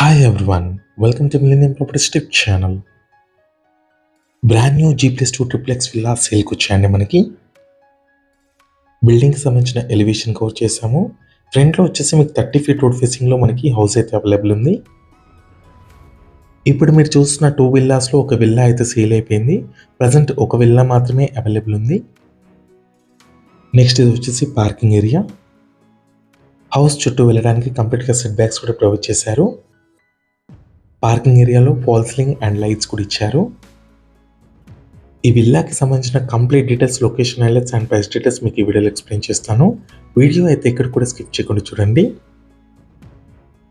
Hi everyone, welcome to Millennium Properties Tip channel. Brand new G+2 triplex villa సేల్కి వచ్చాయండి. మనకి బిల్డింగ్కి సంబంధించిన ఎలివేషన్ కవర్ చేసాము. ఫ్రంట్లో వచ్చేసి మీకు 30 ఫీట్ రోడ్ ఫేసింగ్లో మనకి హౌస్ అయితే అవైలబుల్ ఉంది. ఇప్పుడు మీరు చూస్తున్న 2 విల్లాస్లో ఒక విల్లా అయితే సేల్ అయిపోయింది. ప్రజెంట్ ఒక విల్లా మాత్రమే అవైలబుల్ ఉంది. నెక్స్ట్ ఇది వచ్చేసి పార్కింగ్ ఏరియా. హౌస్ చుట్టూ వెళ్ళడానికి కంప్లీట్గా సెట్ బ్యాక్స్ కూడా ప్రొవైడ్ చేశారు. పార్కింగ్ ఏరియాలో ఫాల్ సీలింగ్ అండ్ లైట్స్ కూడా ఇచ్చారు. ఈ విల్లాకి సంబంధించిన complete details, location highlights and price details మీకు ఈ వీడియోలో ఎక్స్ప్లెయిన్ చేస్తాను. వీడియో అయితే ఇక్కడ కూడా స్కిప్ చేయకుండా చూడండి.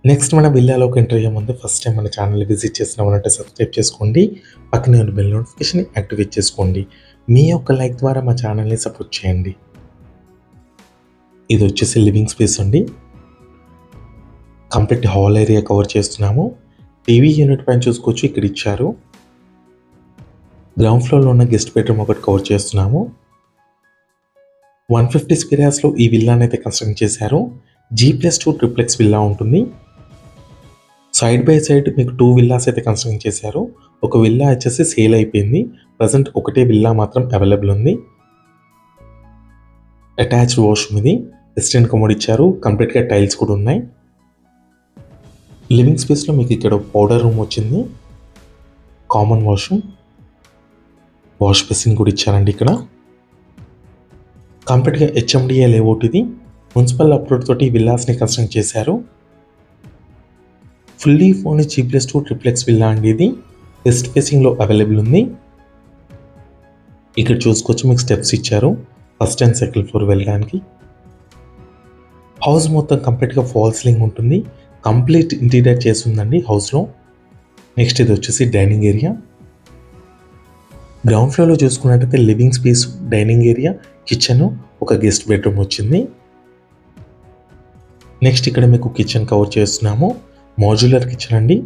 నెక్స్ట్ మన విల్లాలోకి ఎంటర్ అయ్యే ముందు ఫస్ట్ టైం మన ఛానల్ విజిట్ చేసిన వాళ్ళంటే సబ్స్క్రైబ్ చేసుకోండి. పక్కనే ఉన్న బెల్ నోటిఫికేషన్ యాక్టివేట్ చేసుకోండి. మీ యొక్క లైక్ ద్వారా మా ఛానల్ని సపోర్ట్ చేయండి. ఇది వచ్చేసి లివింగ్ స్పేస్ అండి. కంప్లీట్ హాల్ ఏరియా కవర్ చేస్తున్నాము. టీవీ యూనిట్ పైన చూసుకోవచ్చు, ఇక్కడ ఇచ్చారు. గ్రౌండ్ ఫ్లోర్లో ఉన్న గెస్ట్ బెడ్రూమ్ ఒకటి కవర్ చేస్తున్నాము. 150 స్క్వేర్ యార్డ్స్లో ఈ విల్లాని అయితే కన్స్ట్రక్ట్ చేశారు. G+2 ట్రిప్లెక్స్ విల్లా ఉంటుంది. సైడ్ బై సైడ్ మీకు 2 విల్లాస్ అయితే కన్స్ట్రక్ట్ చేశారు. ఒక విల్లా వచ్చేసి సేల్ అయిపోయింది. ప్రజెంట్ ఒకటే విల్లా మాత్రం అవైలబుల్ ఉంది. అటాచ్డ్ వాష్రూమ్ ఇది. వెస్టర్న్ కమోడ్ ఇచ్చారు. కంప్లీట్గా టైల్స్ కూడా ఉన్నాయి. లివింగ్ స్పేస్లో మీకు ఇక్కడ పౌడర్ రూమ్ వచ్చింది. కామన్ వాష్రూమ్, వాష్ బేసిన్ కూడా ఇచ్చారండి. ఇక్కడ కంప్లీట్గా HMDA లేఅవుట్ ఇది. మున్సిపల్ అప్రూవ్ తోటి విల్లాస్ని కన్స్ట్రక్ట్ చేశారు. Fully furnished G+2 triplex villa అండి ఇది. వెస్ట్ ఫేసింగ్లో అవైలబుల్ ఉంది. ఇక్కడ చూసుకోవచ్చు, మీకు స్టెప్స్ ఇచ్చారు ఫస్ట్ అండ్ సెకండ్ ఫ్లోర్ వెళ్ళడానికి. హౌస్ మొత్తం కంప్లీట్గా ఫాల్ సీలింగ్ ఉంటుంది. కంప్లీట్ ఇంటీరియర్ చేస్తుందండి హౌస్లో. నెక్స్ట్ ఇది వచ్చేసి డైనింగ్ ఏరియా. గ్రౌండ్ ఫ్లోర్లో చూసుకున్నట్టయితే living space, dining area, kitchen, ఒక గెస్ట్ బెడ్రూమ్ వచ్చింది. నెక్స్ట్ ఇక్కడ మీకు కిచెన్ కవర్ చేస్తున్నాము. మాడ్యులర్ కిచెన్ అండి.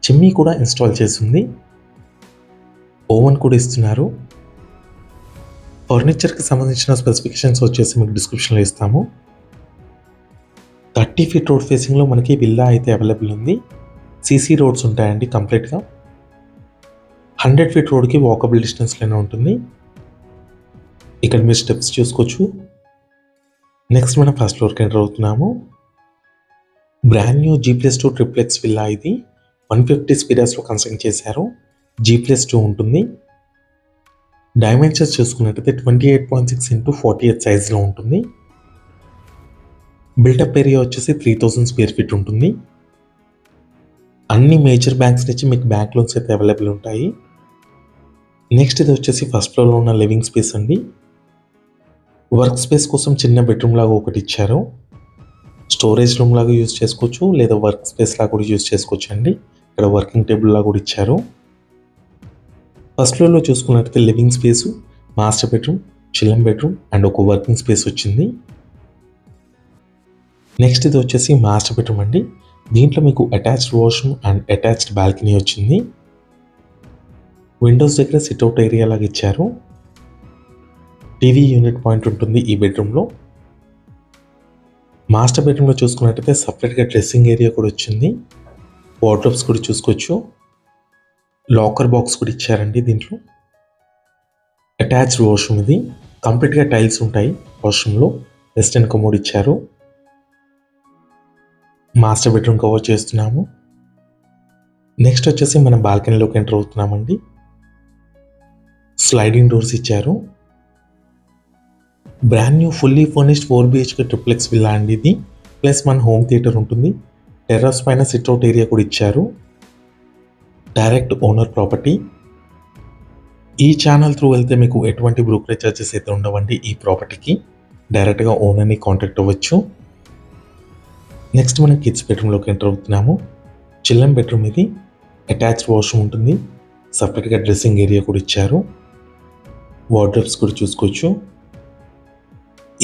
చిమ్నీ కూడా ఇన్స్టాల్ చేస్తుంది. ఓవెన్ కూడా ఇస్తున్నారు. ఫర్నిచర్కి సంబంధించిన స్పెసిఫికేషన్స్ వచ్చేసి మీకు డిస్క్రిప్షన్లో ఇస్తాము. 30 ఫీట్ రోడ్ ఫేసింగ్లో మనకి విల్లా అయితే అవైలబుల్ ఉంది. సీసీ రోడ్స్ ఉంటాయండి కంప్లీట్గా. 100 ఫీట్ రోడ్కి వాకబుల్ డిస్టెన్స్లోనే ఉంటుంది. ఇక్కడ మీరు స్టెప్స్ చూసుకోవచ్చు. నెక్స్ట్ మనం ఫస్ట్ ఫ్లోర్కి ఎంటర్ అవుతున్నాము. Brand new G+2 triplex villa ఇది. 150 స్క్వేర్ యార్డ్స్లో కన్స్ట్రక్ట్ చేశారు. G+2 ఉంటుంది. డైమెన్షన్స్ చూసుకున్నట్టయితే 28.6 x 48 సైజ్లో ఉంటుంది. బిల్టప్ ఏరియా వచ్చేసి 3000 స్క్వేర్ ఫీట్ ఉంటుంది. అన్ని మేజర్ బ్యాంక్స్ నుంచి మీకు బ్యాంక్ లోన్స్ అయితే అవైలబుల్ ఉంటాయి. నెక్స్ట్ ఇది వచ్చేసి ఫస్ట్ ఫ్లోర్లో ఉన్న లివింగ్ స్పేస్ అండి. వర్క్ స్పేస్ కోసం చిన్న బెడ్రూమ్ లాగా ఒకటి ఇచ్చారు. స్టోరేజ్ రూమ్ లాగా యూజ్ చేసుకోవచ్చు, లేదా వర్క్ స్పేస్ లాగా కూడా యూజ్ చేసుకోవచ్చు అండి. ఇక్కడ వర్కింగ్ టేబుల్ లాగా కూడా ఇచ్చారు. ఫస్ట్ ఫ్లోర్లో చూసుకున్నట్టయితే living space, master bedroom, children bedroom and ఒక వర్కింగ్ స్పేస్ వచ్చింది. నెక్స్ట్ ఇది వచ్చేసి మాస్టర్ బెడ్రూమ్ అండి. దీంట్లో మీకు attached washroom and attached balcony వచ్చింది. విండోస్ దగ్గర సిట్అవుట్ ఏరియా లాగా ఇచ్చారు. టీవీ యూనిట్ పాయింట్ ఉంటుంది ఈ బెడ్రూమ్లో. మాస్టర్ బెడ్రూమ్లో చూసుకున్నట్టయితే సపరేట్గా డ్రెస్సింగ్ ఏరియా కూడా వచ్చింది. వార్డ్రోబ్స్ కూడా చూసుకోవచ్చు. లాకర్ బాక్స్ కూడా ఇచ్చారండి దీంట్లో. అటాచ్డ్ వాష్రూమ్ ఇది. కంప్లీట్గా టైల్స్ ఉంటాయి వాష్రూమ్లో. వెస్టర్న్ కమోడ్ ఇచ్చారు. మాస్టర్ బెడ్రూమ్ కవర్ చేస్తున్నాము. నెక్స్ట్ వచ్చేసి మనం బాల్కనీలోకి ఎంటర్ అవుతున్నామండి. స్లైడింగ్ డోర్స్ ఇచ్చారు. Brand new fully furnished 4 BHK triplex villa అండి ఇది. ప్లస్ మన హోమ్ థియేటర్ ఉంటుంది. టెర్రస్ పైన సిట్అవుట్ ఏరియా కూడా ఇచ్చారు. Direct owner property. ఈ ఛానల్ త్రూ వెళ్తే మీకు ఎటువంటి బ్రోకరేజ్ చార్జెస్ అయితే ఉండవండి. ఈ ప్రాపర్టీకి డైరెక్ట్గా ఓనర్ని కాంటాక్ట్ అవ్వచ్చు. నెక్స్ట్ మనం కిడ్స్ బెడ్రూమ్లోకి ఎంటర్ అవుతున్నాము. చిల్డ్రన్ బెడ్రూమ్ ఇది. అటాచ్డ్ వాష్రూమ్ ఉంటుంది. సపరేట్గా డ్రెస్సింగ్ ఏరియా కూడా ఇచ్చారు. వార్డ్రోబ్స్ కూడా చూసుకోవచ్చు.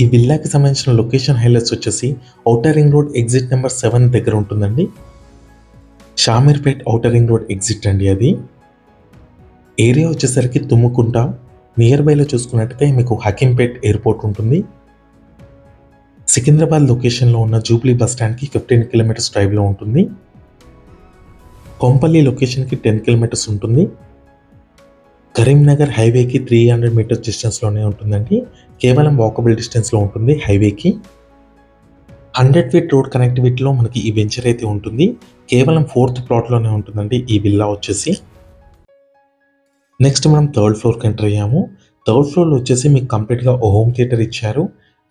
ఈ విల్లాకి సంబంధించిన లొకేషన్ హైలైట్స్ వచ్చేసి outer ring road exit number 7 దగ్గర ఉంటుందండి. Shamirpet outer ring road exit అండి అది. ఏరియా వచ్చేసరికి తుమ్ముకుంట. నియర్ బైలో చూసుకున్నట్టయితే మీకు హకీంపేట్ ఎయిర్పోర్ట్ ఉంటుంది. సికింద్రాబాద్ లొకేషన్లో ఉన్న జూబ్లీ బస్ స్టాండ్కి 15 కిలోమీటర్స్ డ్రైవ్లో ఉంటుంది. కొంపల్లి లొకేషన్కి 10 కిలోమీటర్స్ ఉంటుంది. కరీంనగర్ హైవేకి 300 మీటర్స్ డిస్టెన్స్లోనే ఉంటుందండి. కేవలం వాకబుల్ డిస్టెన్స్లో ఉంటుంది హైవేకి. 100 ఫీట్ రోడ్ కనెక్టివిటీలో మనకి ఈ వెంచర్ అయితే ఉంటుంది. కేవలం 4th ప్లాట్లోనే ఉంటుందండి ఈ విల్లా వచ్చేసి. నెక్స్ట్ మనం 3rd ఫ్లోర్కి ఎంటర్ అయ్యాము. 3rd ఫ్లోర్లో వచ్చేసి మీకు కంప్లీట్గా ఓ హోమ్ థియేటర్ ఇచ్చారు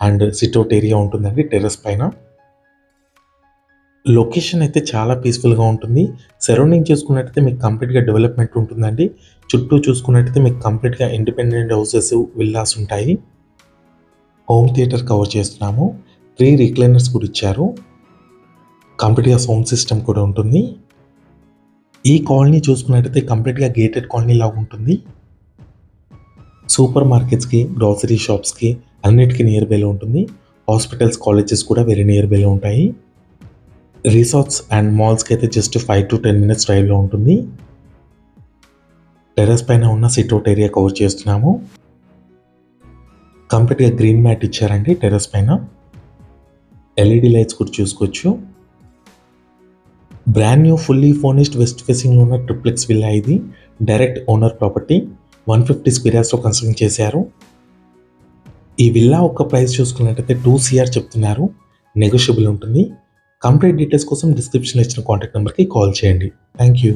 అండ్ సిట్అవుట్ ఏరియా ఉంటుందండి టెర్రస్ పైన. లొకేషన్ అయితే చాలా పీస్ఫుల్గా ఉంటుంది. సరౌండింగ్ చూసుకున్నట్టయితే మీకు కంప్లీట్గా డెవలప్మెంట్ ఉంటుందండి. చుట్టూ చూసుకున్నట్టయితే మీకు కంప్లీట్గా ఇండిపెండెంట్ హౌసెస్, విల్లాస్ ఉంటాయి. హోమ్ థియేటర్ కవర్ చేస్తున్నాము. 3 రిక్లైనర్స్ కూడా ఇచ్చారు. కంప్లీట్గా సౌండ్ సిస్టమ్ కూడా ఉంటుంది. ఈ కాలనీ చూసుకున్నట్టయితే కంప్లీట్గా గేటెడ్ కాలనీ లాగా ఉంటుంది. సూపర్ మార్కెట్స్కి, గ్రాసరీ షాప్స్కి అన్నిటికీ నియర్ బైలో ఉంటుంది. హాస్పిటల్స్, కాలేజెస్ కూడా వెరీ నియర్ బైలో ఉంటాయి. రిసార్ట్స్ అండ్ మాల్స్కి అయితే జస్ట్ 5 to 10 మినిట్స్ డ్రైవ్లో ఉంటుంది. టెర్రస్ పైన ఉన్న సిట్అవుట్ ఏరియా కవర్ చేస్తున్నాము. కంప్లీట్గా గ్రీన్ మ్యాట్ ఇచ్చారండి టెర్రస్ పైన. ఎల్ఈడి లైట్స్ కూడా చూసుకోవచ్చు. Brand new fully furnished west ఫేసింగ్లో ఉన్న ట్రిప్లెక్స్ విల్లా ఇది. Direct owner property. 150 స్క్వేర్ యార్డ్స్లో కన్స్ట్రక్ట్ చేశారు. ఈ విల్లా ఒక ప్రైస్ చూసుకున్నట్టయితే 2 CR చెప్తున్నారు. నెగోషియబుల్ ఉంటుంది. కంప్లీట్ డీటెయిల్స్ కోసం డిస్క్రిప్షన్లో ఇచ్చిన కాంటాక్ట్ నెంబర్కి కాల్ చేయండి. Thank you.